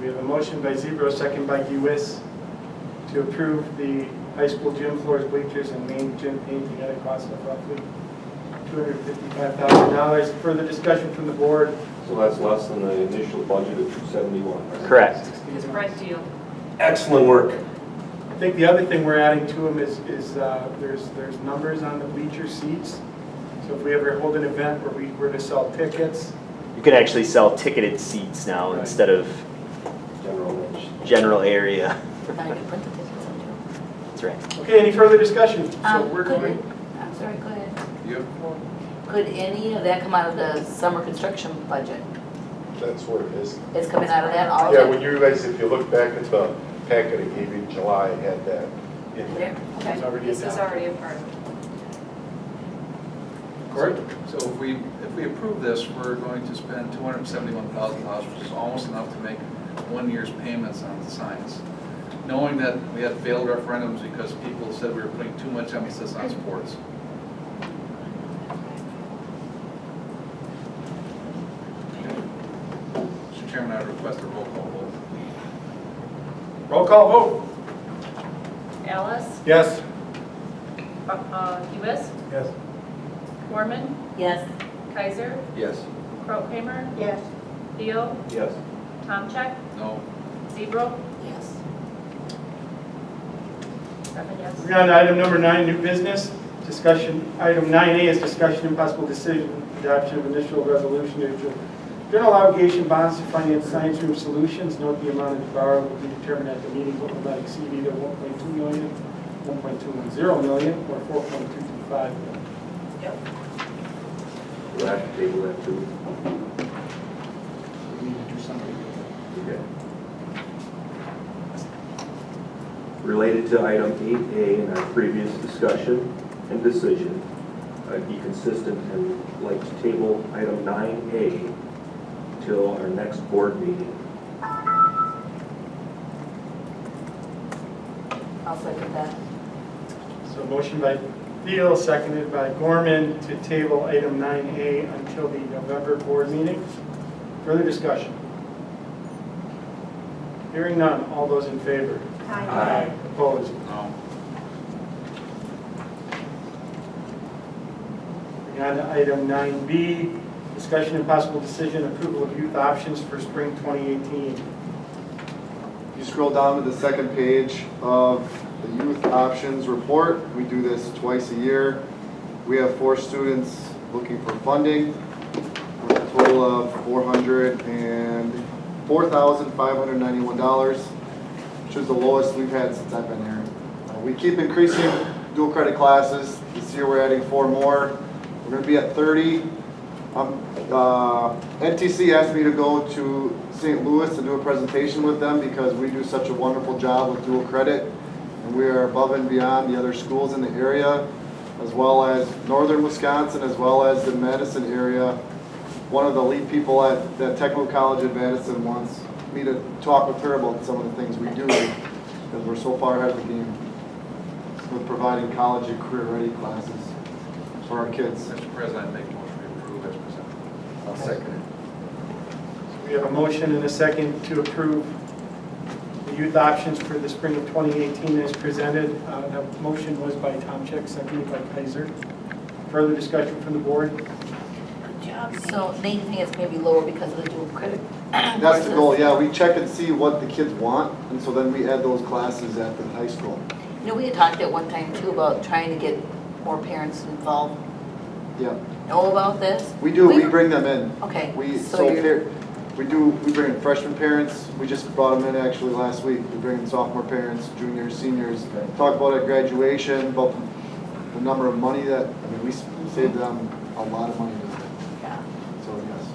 We have a motion by Zebro, second by Lewis, to approve the high school gym floors, bleachers, and main gym painting at a cost of roughly $255,000. Further discussion from the board. So that's less than the initial budget of $271, right? Correct. It's a price deal. Excellent work. I think the other thing we're adding to them is there's numbers on the bleacher seats. So if we ever hold an event where we were to sell tickets, You can actually sell ticketed seats now Right. instead of general area. Now you can print the tickets on too. That's right. okay, any further discussion? So we're Could going, it, I'm sorry, go ahead. Yep. Could any of that come out of the summer construction budget? That's where it is. It's coming out of that, all Yeah, of when it? you guys, if you look back at the packet I gave you in July, it had that in there. it's Okay. already This is adopted. already a part of it. Court? So if we approve this, we're going to spend $271,000, which is almost enough to make 1 year's payments on the signs. Knowing that we had failed referendums because people said we were putting too much emphasis on sports. Mr. Chairman, I request a roll call vote. Roll call vote. Alice, Yes. Lewis, Yes. Gorman, Yes. Kaiser, Yes. Krautkramer, Yes. Theo, Yes. Tomcheck, No. Zebro, Yes. 7 yes. Moving on to item number 9, new business. Discussion, item 9A is discussion and possible decision, adoption of initial resolution to general obligation bonds to finance science room solutions. Note the amount of borrow will be determined at the meeting, but will not exceed either 1.2 million, 1.210 million, or 4.225 million. Yep. We'll have to table that too. We need to do something. Okay. Related to item 8A in our previous discussion and decision, I'd be consistent and like to table item 9A till our next board meeting. I'll second that. So motion by Thiel, seconded by Gorman to table item 9A until the November board meeting. Further discussion? Hearing none. All those in favor? Aye. Opposed? No. Moving on to item 9B, discussion and possible decision, approval of youth options for spring 2018. You scroll down to the second page of the youth options report. We do this twice a year. We have 4 students looking for funding, with a total of $4,591, which is the lowest we've had since I've been here. We keep increasing dual credit classes. This year we're adding 4 more. We're going to be at 30. NTC asked me to go to St. Louis to do a presentation with them because we do such a wonderful job with dual credit, and we are above and beyond the other schools in the area, as well as northern Wisconsin, as well as the Madison area. One of the lead people at the Technical College of Madison wants me to talk with her about some of the things we do because we're so far ahead of the game with providing college and career-ready classes for our kids. Mr. President, I make a motion to approve as presented. I'll second it. We have a motion and a second to approve the youth options for the spring of 2018 as presented. The motion was by Tomcheck, seconded by Kaiser. Further discussion from the board? Good job. So Nate, you think it's maybe lower because of the dual credit? That's the goal, yeah. We check and see what the kids want, and so then we add those classes at the high school. You know, we had talked at one time too about trying to get more parents involved. Yeah, Know about this? we do, we bring them in. Okay. We you're- we bring in freshman parents. We just brought them in actually last week. We bring in sophomore parents, juniors, seniors. Talk about at graduation, about the number of money that, I mean, we saved them a lot of money. Yeah. So yes,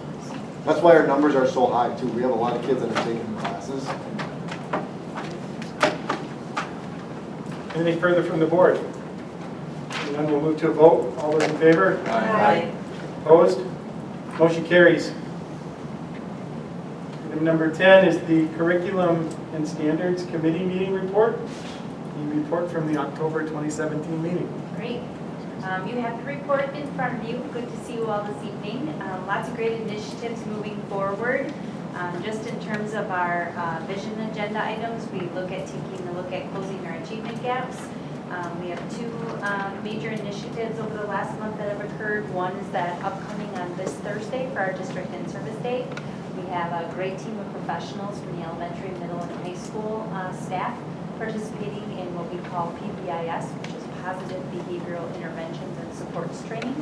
that's why our numbers are so high too. We have a lot of kids that are taking the classes. Anything further from the board? And then we'll move to a vote. All those in favor? Aye. Opposed? Motion carries. Item number 10 is the Curriculum and Standards Committee meeting report. The report from the October 2017 meeting. Great. You have the report in front of you. Good to see you all this evening. Lots of great initiatives moving forward. Just in terms of our vision agenda items, we taking a look at closing our achievement gaps. We have two major initiatives over the last month that have occurred. One is that upcoming on this Thursday for our district in-service day. We have a great team of professionals from the elementary, middle, and high school staff participating in what we call PBIS, which is Positive Behavioral Interventions and Supports Training.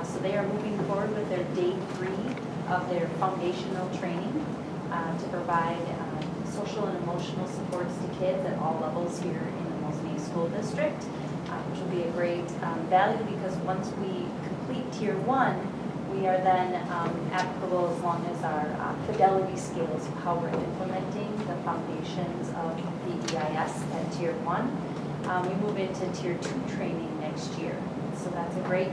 So they are moving forward with their day 3 of their foundational training to provide social and emotional supports to kids at all levels here in the Mosinee School District, which will be a great value because once we complete Tier 1, we are then applicable as long as our fidelity scales of how we're implementing the foundations of PBIS at Tier 1. We move into Tier 2 training next year. So that's a great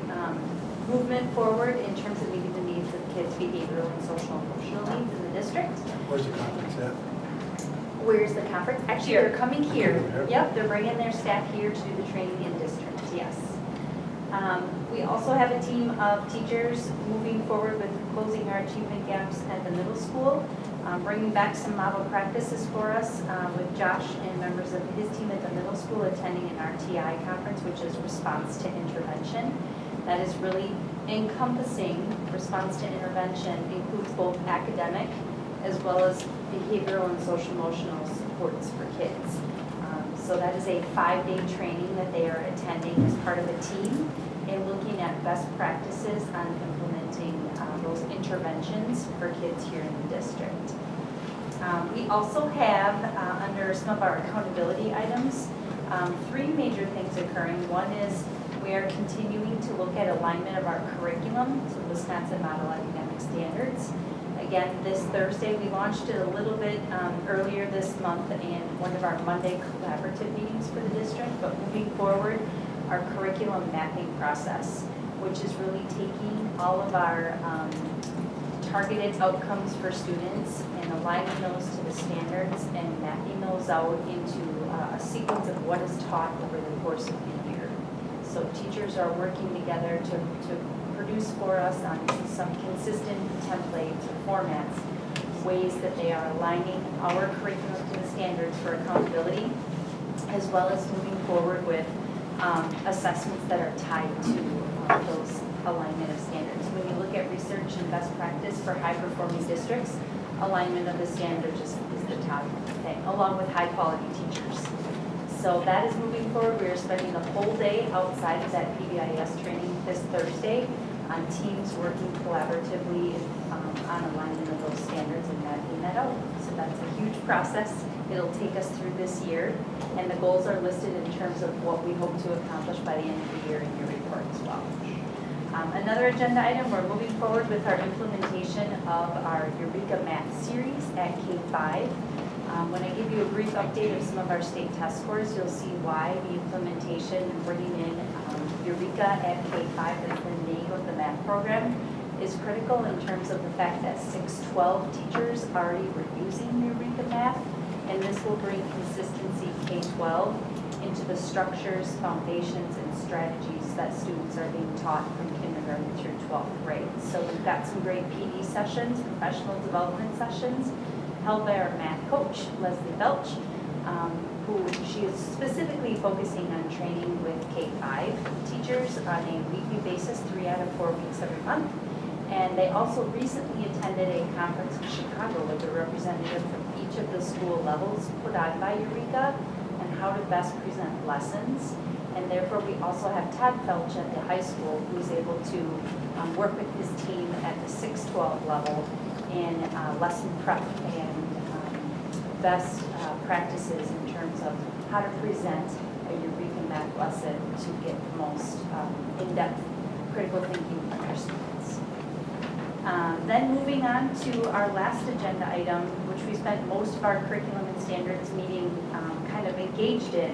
movement forward in terms of meeting the needs of kids' behavioral and social and emotional needs in the district. Where's the conference at? Where's the conference? Actually, Here. they're coming here. Here. Yep, they're bringing their staff here to do the training in district, yes. We also have a team of teachers moving forward with closing our achievement gaps at the middle school, bringing back some model practices for us with Josh and members of his team at the middle school attending an RTI conference, which is response to intervention. That is really encompassing response to intervention, includes both academic as well as behavioral and social emotional supports for kids. So that is a 5-day training that they are attending as part of a team and looking at best practices on implementing those interventions for kids here in the district. We also have, under some of our accountability items, 3 major things occurring. One is we are continuing to look at alignment of our curriculum to Wisconsin Model Academic Standards. Again, this Thursday, we launched it a little bit earlier this month in one of our Monday collaborative meetings for the district, but moving forward, our curriculum mapping process, which is really taking all of our targeted outcomes for students and aligning those to the standards and mapping those out into a sequence of what is taught over the course of the year. So teachers are working together to produce for us on some consistent templates or formats, ways that they are aligning our curriculum to the standards for accountability, as well as moving forward with assessments that are tied to those alignment of standards. When you look at research and best practice for high-performing districts, alignment of the standards is the top thing, along with high-quality teachers. So that is moving forward. We are spending the whole day outside of that PBIS training this Thursday on teams working collaboratively on alignment of those standards and mapping that out. So that's a huge process. It'll take us through this year, and the goals are listed in terms of what we hope to accomplish by the end of the year in your report as well. Another agenda item, we're moving forward with our implementation of our Eureka Math series at K-5. When I give you a brief update of some of our state test scores, you'll see why the implementation and bringing in Eureka at K-5 as the name of the math program is critical in terms of the fact that 612 teachers already were using Eureka Math, and this will bring consistency K-12 into the structures, foundations, and strategies that students are being taught from kindergarten through 12th grade. So we've got some great PD sessions, professional development sessions, held by our math coach, Leslie Belch, who she is specifically focusing on training with K-5 teachers on a weekly basis, 3 out of 4 weeks every month. And they also recently attended a conference in Chicago with a representative from each of the school levels put on by Eureka and how to best present lessons. And therefore, we also have Todd Felch at the high school who's able to work with his team at the 612 level in lesson prep and best practices in terms of how to present a Eureka Math lesson to get the most in-depth critical thinking from our students. Then moving on to our last agenda item, which we spent most of our curriculum and standards meeting kind of engaged in,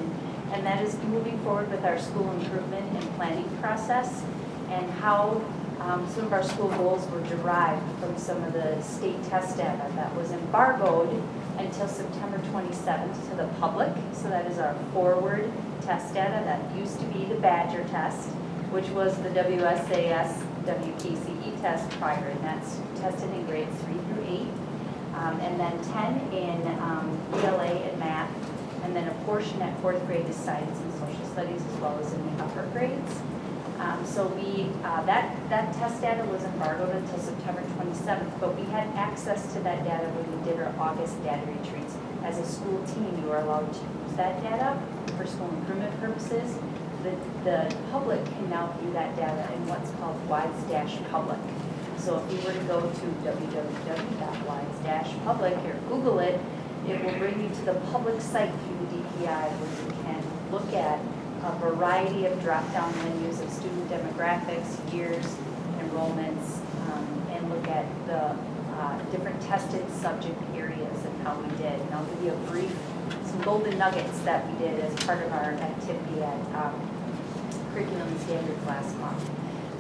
and that is moving forward with our school improvement and planning process and how some of our school goals were derived from some of the state test data that was embargoed until September 27th to the public. So that is our forward test data. That used to be the Badger test, which was the WSAS WPCE test prior, and that's tested in grades 3 through 8. And and then 10 in ELA and math, and then a portion at 4th grade is science and social studies, as well as in the upper grades. So that test data was embargoed until September 27th, but we had access to that data when we did our August data retreats. As a school team, you are allowed to use that data for school improvement purposes. The public can now view that data in what's called WISE-Public. So if you were to go to www.wise-public or Google it, it will bring you to the public site through the DPI where you can look at a variety of drop-down menus of student demographics, years, enrollments, and look at the different tested subject areas and how we did. And I'll give you some golden nuggets that we did as part of our activity at Curriculum and Standards last month.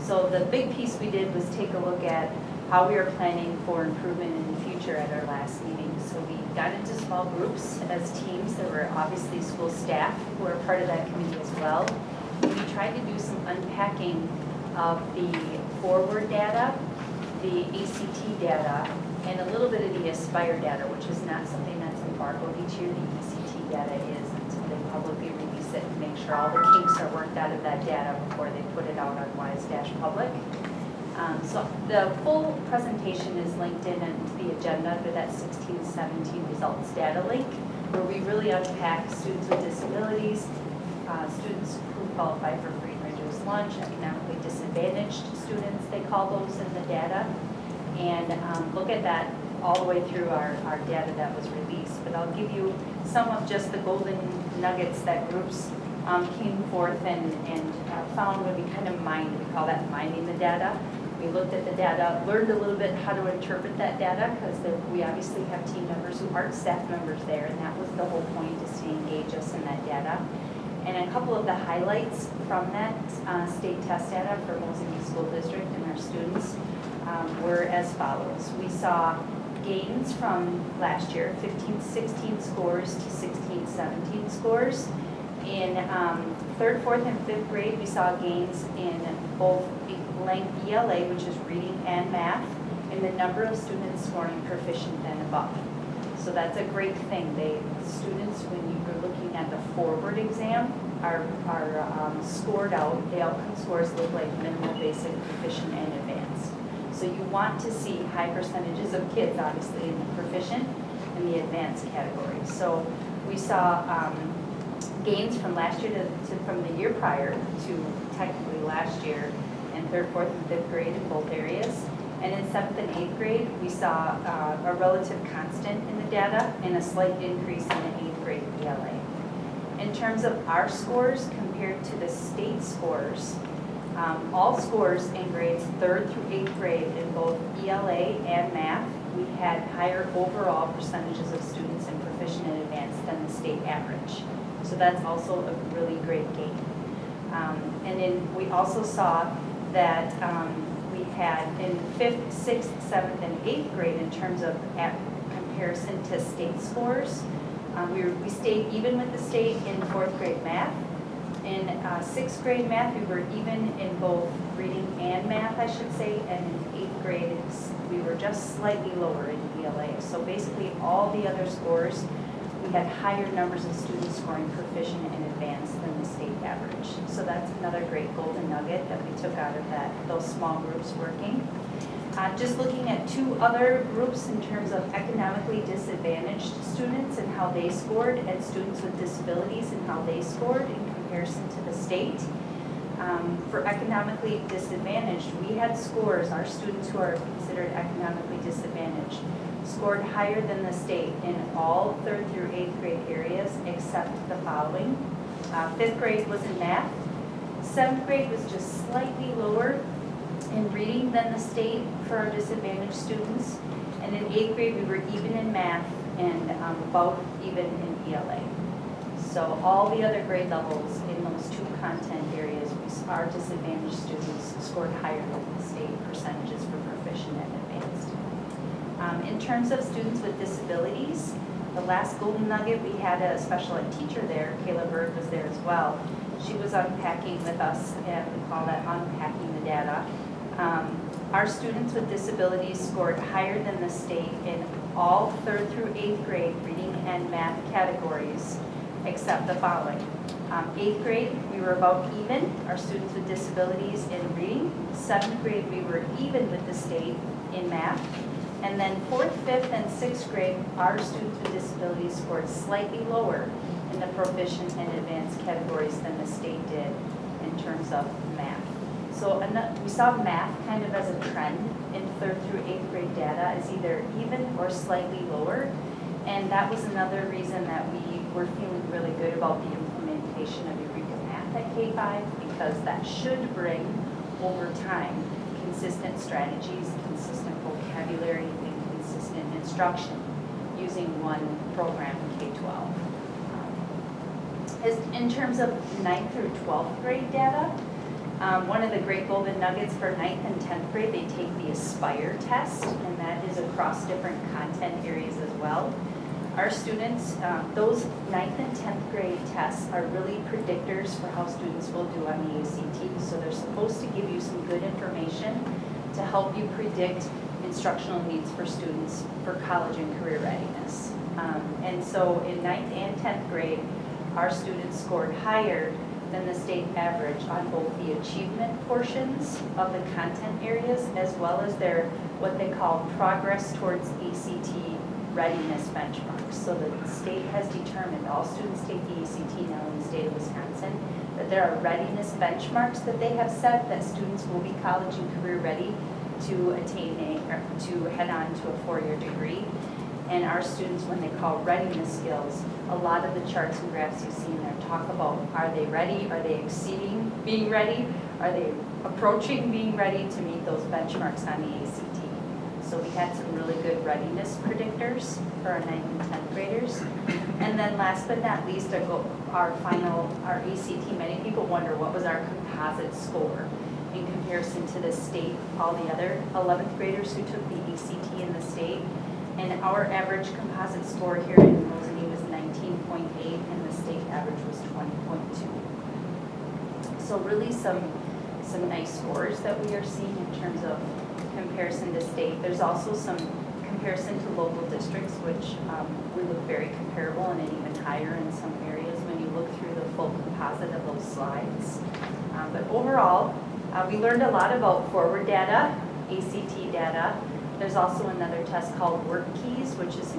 So the big piece we did was take a look at how we are planning for improvement in the future at our last meeting. So we got into small groups as teams. There were obviously school staff who are part of that committee as well. And we tried to do some unpacking of the forward data, the ACT data, and a little bit of the Aspire data, which is not something that's embargoed each year. The ECT data is until they publicly release it and make sure all the kinks are worked out of that data before they put it out on WISE-Public. So the full presentation is linked in into the agenda under that 16-17 results data link, where we really unpack students with disabilities, students who qualify for free and reduced lunch, economically disadvantaged students, they call those in the data, and look at that all the way through our data that was released. But I'll give you some of just the golden nuggets that groups came forth and found when we kind of mined, we call that mining the data. We looked at the data, learned a little bit how to interpret that data, because we obviously have team members who aren't staff members there, and that was the whole point, is to engage us in that data. And a couple of the highlights from that state test data for Mosinee School District and our students were as follows. We saw gains from last year, 15-16 scores to 16-17 scores. In 3rd, 4th, and 5th grade, we saw gains in both length ELA, which is reading and math, and the number of students scoring proficient and above. So that's a great thing. Students, when you're looking at the forward exam, are scored out. The outcome scores look like minimal, basic, proficient, and advanced. So you want to see high percentages of kids, obviously, in the proficient and the advanced category. So we saw gains from last year from the year prior to technically last year in 3rd, 4th, and 5th grade in both areas. And in 7th and 8th grade, we saw a relative constant in the data and a slight increase in the 8th grade ELA. In terms of our scores compared to the state scores, all scores in grades 3rd through 8th grade in both ELA and math, we had higher overall percentages of students in proficient and advanced than the state average. So that's also a really great gain. And then we also saw that we had in 5th, 6th, 7th, and 8th grade in terms of comparison to state scores. We stayed even with the state in 4th grade math. In 6th grade math, we were even in both reading and math, I should say, and in 8th grade, we were just slightly lower in ELA. So basically all the other scores, we had higher numbers of students scoring proficient and advanced than the state average. So that's another great golden nugget that we took out of those small groups working. Just looking at 2 other groups in terms of economically disadvantaged students and how they scored, and students with disabilities and how they scored in comparison to the state. For economically disadvantaged, we had scores, our students who are considered economically disadvantaged, scored higher than the state in all 3rd through 8th grade areas except the following. 5th grade was in math. 7th grade was just slightly lower in reading than the state for our disadvantaged students. And in 8th grade, we were even in math and about even in ELA. So all the other grade levels in those 2 content areas, our disadvantaged students scored higher than the state percentages for proficient and advanced. In terms of students with disabilities, the last golden nugget, we had a special ed teacher there. Kayla Bird was there as well. She was unpacking with us, and we call that unpacking the data. Our students with disabilities scored higher than the state in all 3rd through 8th grade reading and math categories, except the following. 8th grade, we were about even, our students with disabilities in reading. 7th grade, we were even with the state in math. And then 4th, 5th, and 6th grade, our students with disabilities scored slightly lower in the proficient and advanced categories than the state did in terms of math. So we saw math kind of as a trend in 3rd through 8th grade data as either even or slightly lower. And that was another reason that we were feeling really good about the implementation of Eureka Math at K-5, because that should bring, over time, consistent strategies, consistent vocabulary, and consistent instruction using one program in K-12. In terms of 9th through 12th grade data, one of the great golden nuggets for 9th and 10th grade, they take the Aspire test, and that is across different content areas as well. Our students, those 9th and 10th grade tests are really predictors for how students will do on the ACT. So they're supposed to give you some good information to help you predict instructional needs for students for college and career readiness. And so in 9th and 10th grade, our students scored higher than the state average on both the achievement portions of the content areas as well as their, what they call progress towards ACT readiness benchmarks. So the state has determined, all students take the ACT now in the state of Wisconsin, that there are readiness benchmarks that they have set that students will be college and career ready to attain to head on to a 4-year degree. And our students, when they call readiness skills, a lot of the charts and graphs you see in there talk about, are they ready? Are they exceeding being ready? Are they approaching being ready to meet those benchmarks on the ACT? So we had some really good readiness predictors for our 9th and 10th graders. And then last but not least, our ACT, many people wonder what was our composite score in comparison to the state, all the other 11th graders who took the ACT in the state. And our average composite score here in Mosinee was 19.8 and the state average was 20.2. So really some nice scores that we are seeing in terms of comparison to state. There's also some comparison to local districts, which we look very comparable and even higher in some areas when you look through the full composite of those slides. But overall, we learned a lot about forward data, ACT data. There's also another test called Workkeys, which is a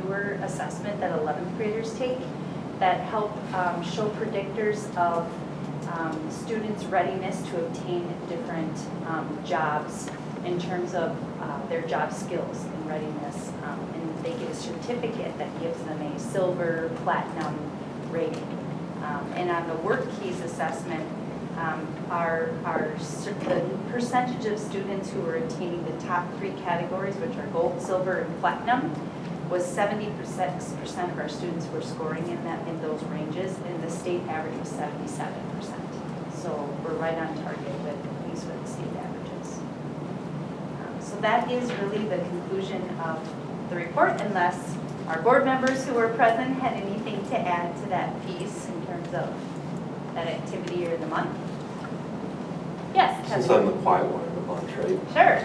newer assessment that 11th graders take that help show predictors of students' readiness to obtain different jobs in terms of their job skills and readiness. And they get a certificate that gives them a silver, platinum rating. And on the Workkeys assessment, the percentage of students who were attaining the top 3 categories, which are gold, silver, and platinum, was 76% of our students were scoring in those ranges, and the state average was 77%. So we're right on target with at least with the state averages. So that is really the conclusion of the report, unless our board members who were present had anything to add to that piece in terms of that activity or the month. Yes, Since Kevin. I'm the quiet one in the bunch, right? Sure.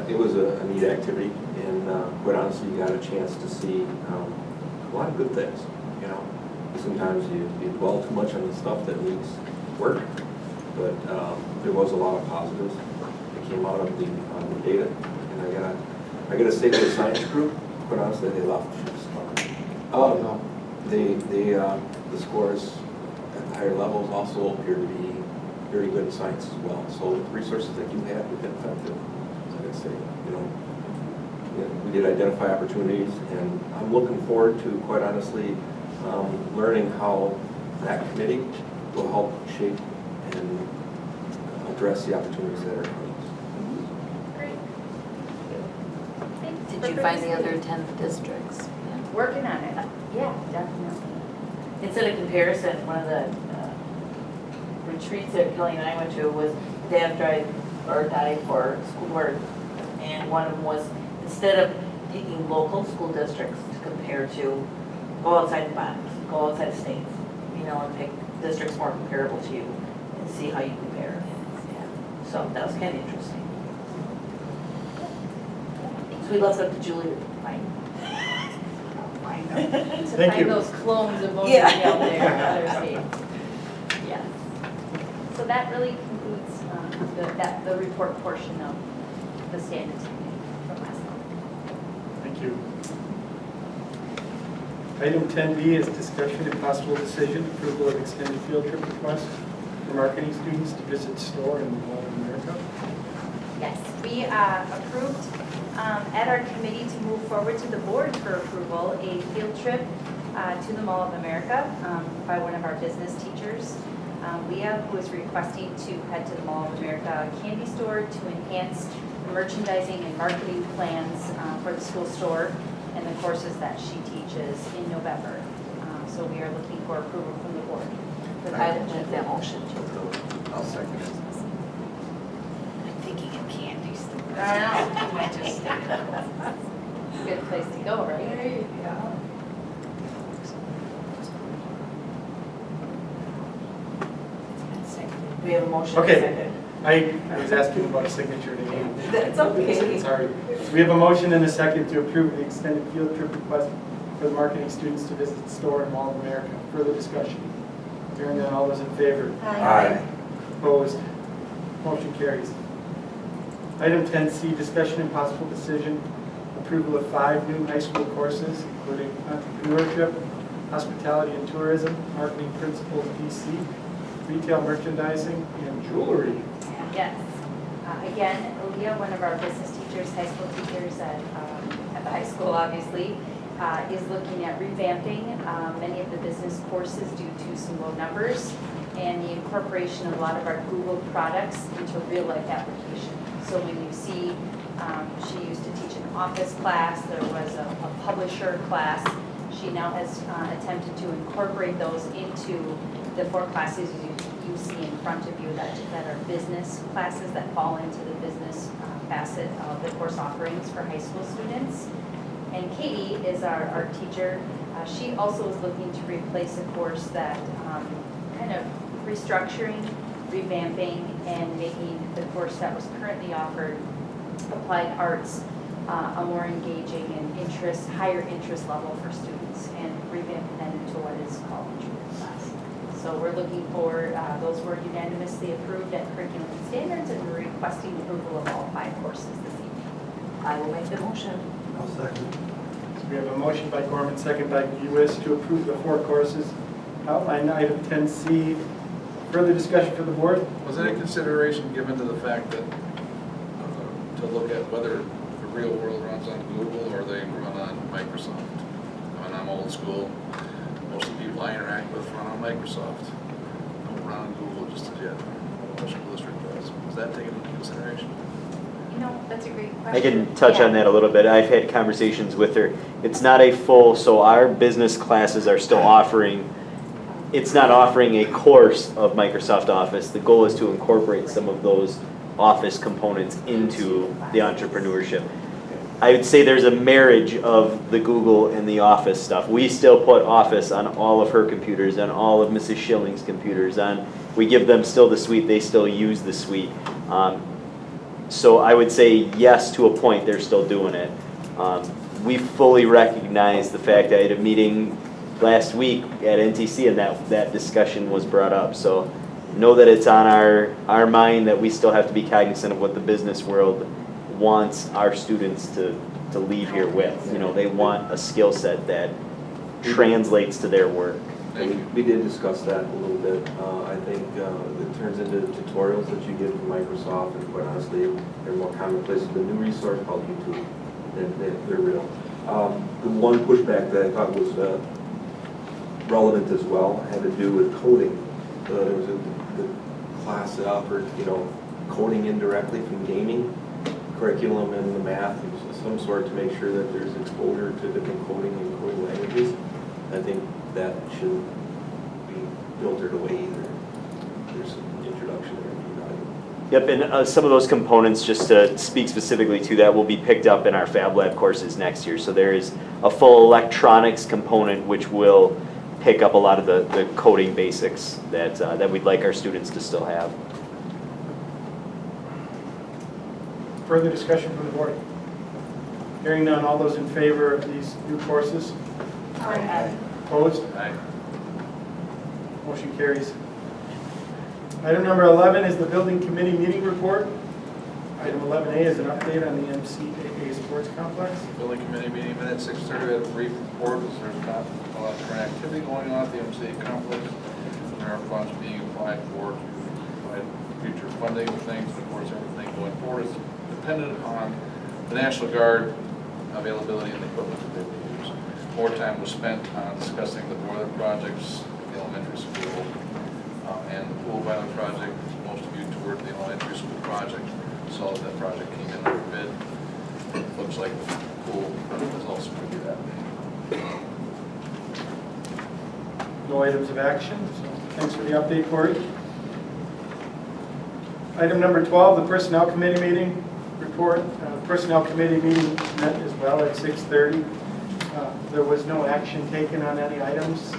It was a neat activity, and quite honestly, you got a chance to see a lot of good things, you know. Sometimes you dwell too much on the stuff that needs work, but there was a lot of positives that came out of the data, and I gotta say to the science group, quite honestly, they left just No. the scores at the higher levels also appear to be very good in science as well. So the resources that you have have been effective. So I gotta say, you know, we did identify opportunities, and I'm looking forward to, quite honestly, learning how that committee will help shape and address the opportunities that are in front of us. Great. Thanks Did for you find the other participating. 10 districts? Working on it. Yeah, definitely. Instead of comparison, one of the retreats that Kelly and I went to was day after I died for school board. And one of them was, instead of picking local school districts to compare to, go outside the box, go outside the states, you know, and pick districts more comparable to you and see how you compare. So that was kind of interesting. So we left it up to Julie to find. To Thank find you. those clones of Mosinee Yeah. out there in other states. Yes. So that really concludes the report portion of the standards committee from last month. Thank you. Item 10B is discussion and possible decision, approval of extended field trip request for marketing students to visit store in the Mall of America. Yes, we approved at our committee to move forward to the board for approval a field trip to the Mall of America by one of our business teachers. Leah, who is requesting to head to the Mall of America candy store to enhance the merchandising and marketing plans for the school store and the courses that she teaches in November. So we are looking for approval from the board. I will make that motion to approve. I'll second it. I'm thinking of candy store. I know. I just Good place to go, right? We have a motion. Okay. Second. I was asking about a signature name. That's okay. Sorry. So we have a motion and a second to approve the extended field trip request for the marketing students to visit the store in Mall of America. Further discussion? Hearing none, all those in favor? Aye. Opposed? Motion carries. Item 10C, discussion and possible decision, approval of 5 new high school courses, including entrepreneurship, hospitality and tourism, marketing principles DC, retail merchandising, and jewelry. Yes. Again, Leah, one of our business teachers, high school teachers at the high school, obviously, is looking at revamping many of the business courses due to some low numbers and the incorporation of a lot of our Google products into real-life application. So when you see, she used to teach an office class, there was a publisher class. She now has attempted to incorporate those into the 4 classes you see in front of you that are business classes that fall into the business facet of the course offerings for high school students. And Katie is our teacher. She also is looking to replace a course that kind of restructuring, revamping, and making the course that was currently offered, applied arts, a more engaging and higher interest level for students, and revamping that into what is called a junior class. So we're looking for, those were unanimously approved at Curriculum and Standards, and we're requesting approval of all 5 courses this evening. I will make the motion. I'll second. So we have a motion by Gorman, second by Lewis to approve the 4 courses outlined in item 10C. Further discussion for the board? Was any consideration given to the fact that, to look at whether the real world runs on Google or they run on Microsoft? I mean, I'm old school. Most of the people I interact with run on Microsoft. Don't run on Google just as yet. Most school district does. Was that taken into consideration? You know, that's a great question. I can touch on that a little bit. I've had conversations with her. It's not a full, so our business classes are still offering, it's not offering a course of Microsoft Office. The goal is to incorporate some of those Office components into the entrepreneurship. I would say there's a marriage of the Google and the Office stuff. We still put Office on all of her computers, on all of Mrs. Schilling's computers. We give them still the suite, they still use the suite. So I would say yes, to a point, they're still doing it. We fully recognize the fact that I had a meeting last week at NTC and that discussion was brought up. So know that it's on our mind that we still have to be cognizant of what the business world wants our students to leave here with. You know, they want a skill set that translates to their work. We did discuss that a little bit. I think it turns into tutorials that you get from Microsoft, and quite honestly, they're more commonplace. The new resource called YouTube, they're real. The one pushback that I thought was relevant as well had to do with coding. There was a class that offered, coding indirectly from gaming, curriculum and the math of some sort to make sure that there's exposure to different coding and coding languages. I think that shouldn't be filtered away either. There's an introduction there. Yep, and some of those components, just to speak specifically to that, will be picked up in our Fab Lab courses next year. So there is a full electronics component which will pick up a lot of the coding basics that we'd like our students to still have. Further discussion from the board? Hearing none, all those in favor of these new courses? Opposed? Aye. Motion carries. Item number 11 is the building committee meeting report. Item 11A is an update on the MCAA Sports Complex. Building committee meeting minutes, 6:30, we had a brief report, as there's not a lot of current activity going on at the MCA complex. There are funds being applied for to provide future funding of things, of course, everything going forward is dependent upon the National Guard availability and the equipment that they will use. More time was spent on discussing the boiler projects, the elementary school, and the pool boiler project. Most of you toured the elementary school project, saw that project came in under bid. Looks like the pool is also going to do that. No items of action, so thanks for the update, Corey. Item number 12, the Personnel Committee meeting report. Personnel Committee meeting met as well at 6:30. There was no action taken on any items.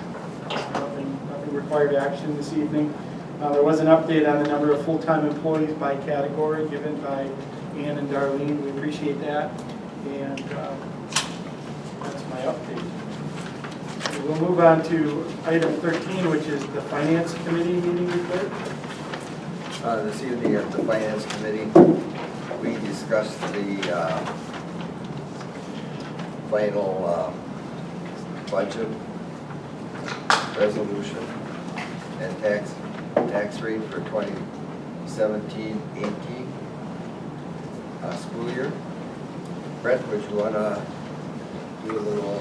Nothing required action this evening. There was an update on the number of full-time employees by category given by Ann and Darlene. We appreciate that. And that's my update. We'll move on to item 13, which is the Finance Committee meeting report. This evening at the Finance Committee, we discussed the final budget resolution and tax rate for 2017-18 school year. Brett, would you want to do a little?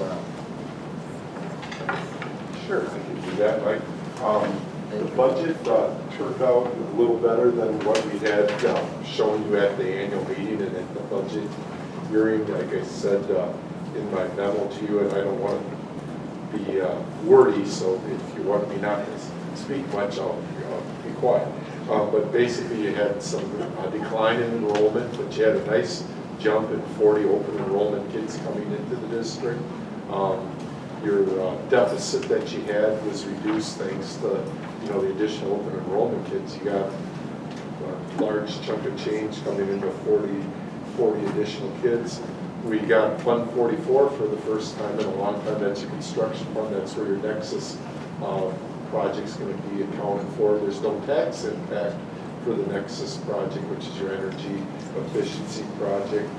Sure, I can do that, Mike. The budget turned out a little better than what we had shown you at the annual meeting and at the budget hearing. Like I said in my memo to you, and I don't want to be wordy, so if you want me not to speak much, I'll be quiet. But basically you had some decline in enrollment, but you had a nice jump in 40 open enrollment kids coming into the district. Your deficit that you had was reduced thanks to the additional open enrollment kids. You got a large chunk of change coming into 40 additional kids. We got Fund 44 for the first time in a long time. That's your construction fund. That's where your Nexus project's going to be accounted for. There's no tax impact for the Nexus project, which is your energy efficiency project.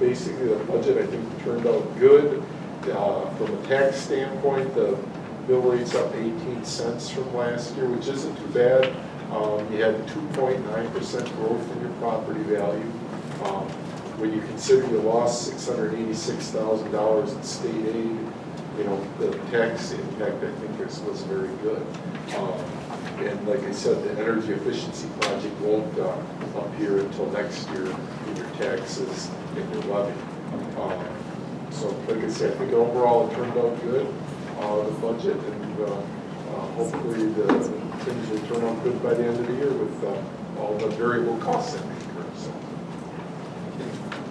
Basically, the budget, I think, turned out good. From a tax standpoint, the mill rate's up 18 cents from last year, which isn't too bad. You had 2.9% growth in your property value. When you consider you lost $686,000 in state aid, the tax impact, I think, was very good. And like I said, the energy efficiency project won't appear until next year in your taxes and your levy. So like I said, I think overall it turned out good, the budget, and hopefully the things will turn out good by the end of the year with all the variable costs that we incur. So.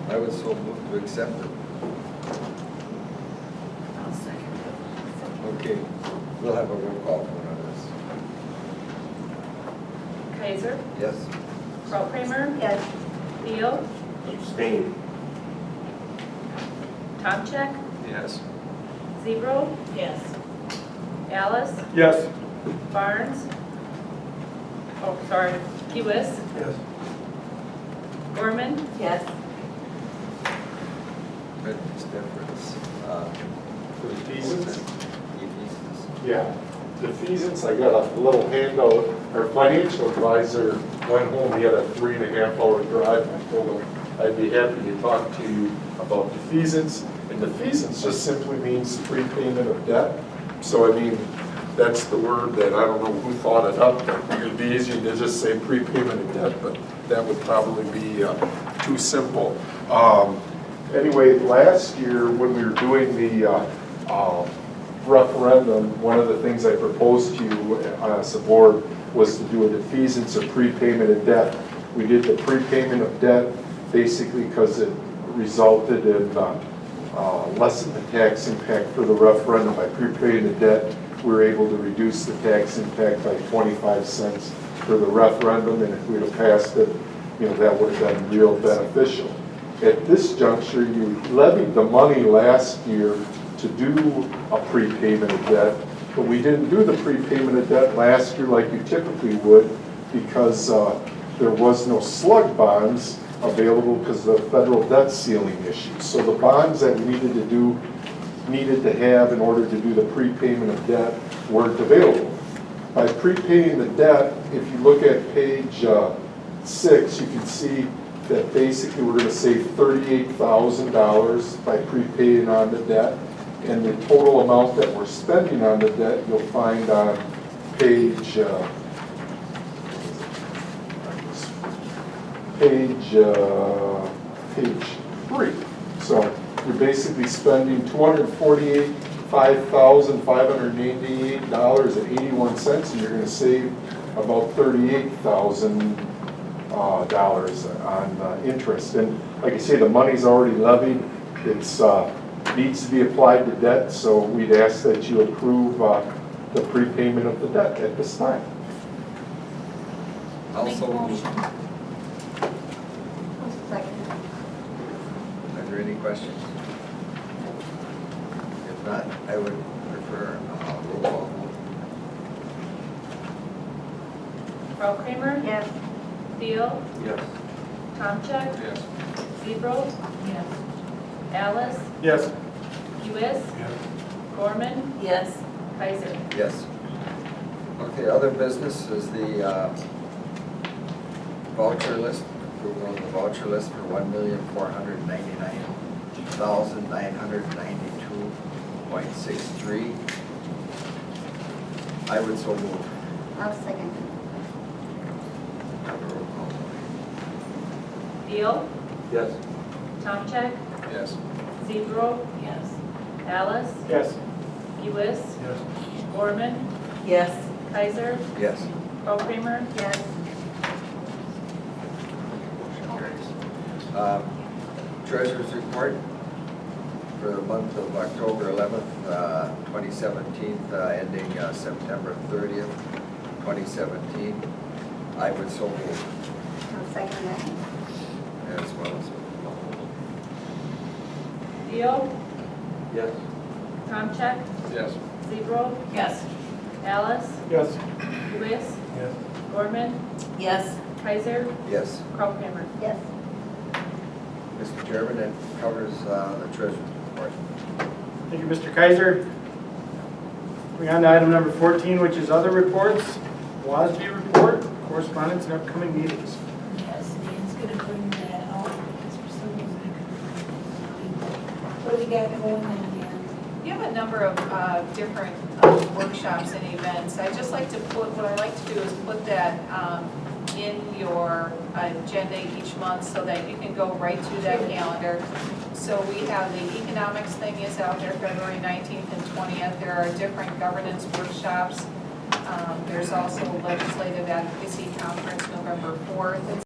I would so move to accept it. I'll second Okay, we'll have a roll call for this. Kaiser, Yes? Krautkramer. Yes. Leo, Abstain. Tomcheck, Yes. Zebro, Yes. Alice, Yes. Barnes. Oh, sorry, Lewis, Yes. Gorman, Yes. This difference. For the defeasance? Defeasance. Yeah, defeasance, I got a little handout. Our financial advisor went home, he had a 3.5-hour drive. I told him I'd be happy to talk to you about defeasance. And defeasance just simply means prepayment of debt. So I mean, that's the word that I don't know who thought it up. It'd be easy to just say prepayment of debt, but that would probably be too simple. Anyway, last year when we were doing the referendum, one of the things I proposed to you as a board was to do a defeasance of prepayment of debt. We did the prepayment of debt basically because it resulted in lessen the tax impact for the referendum. By prepaying the debt, we were able to reduce the tax impact by 25 cents for the referendum, and if we'd have passed it, that would have been real beneficial. at this juncture, you levied the money last year to do a prepayment of debt, but we didn't do the prepayment of debt last year like you typically would because there was no slug bonds available because of the federal debt ceiling issue. So the bonds that we needed to have in order to do the prepayment of debt weren't available. By prepaying the debt, if you look at page 6, you can see that basically we're going to save $38,000 by prepaying on the debt. And the total amount that we're spending on the debt, you'll find on page 3. So you're basically spending $245,588.81, and you're going to save about $38,000 on interest. And like I say, the money's already levied. It's needs to be applied to debt, so we'd ask that you approve the prepayment of the debt at this time. Also, are there any questions? If not, I would prefer roll call. Frau Kramer? Yes. Theo? Yes. Tomcheck? Yes. Zebro? Yes. Alice? Yes. Lewis? Gorman? Yes. Kaiser? Yes. Okay, other business is the voucher list, approval of the voucher list for $1,499,992.63. I would so move. I'll second. Have a roll call. Theo? Yes. Tomcheck? Yes. Zebro? Yes. Alice? Yes. Lewis? Gorman? Yes. Kaiser? Yes. Frau Kramer? Yes. Motion carries. Treasurer's report for the month of October 11th, 2017, ending September 30th, 2017. I would so move. I'll second that. As well as. Theo? Yes. Tomcheck? Yes. Zebro? Yes. Alice? Yes. Lewis? Gorman? Yes. Kaiser? Yes. Frau Kramer? Yes. Mr. Chairman, that covers the treasurer's report. Thank you, Mr. Kaiser. Moving on to item number 14, which is other reports. WASB report, correspondence, and upcoming meetings. Yes, Dan's gonna bring that out, because for some reason I couldn't find it. What do we got going on, Dan? You have a number of different workshops and events. I just like to put, what I like to do is put that in your agenda each month so that you can go right to that calendar. So we have the economics thing is out there February 19th and 20th. There are different governance workshops. There's also legislative advocacy conference November 4th.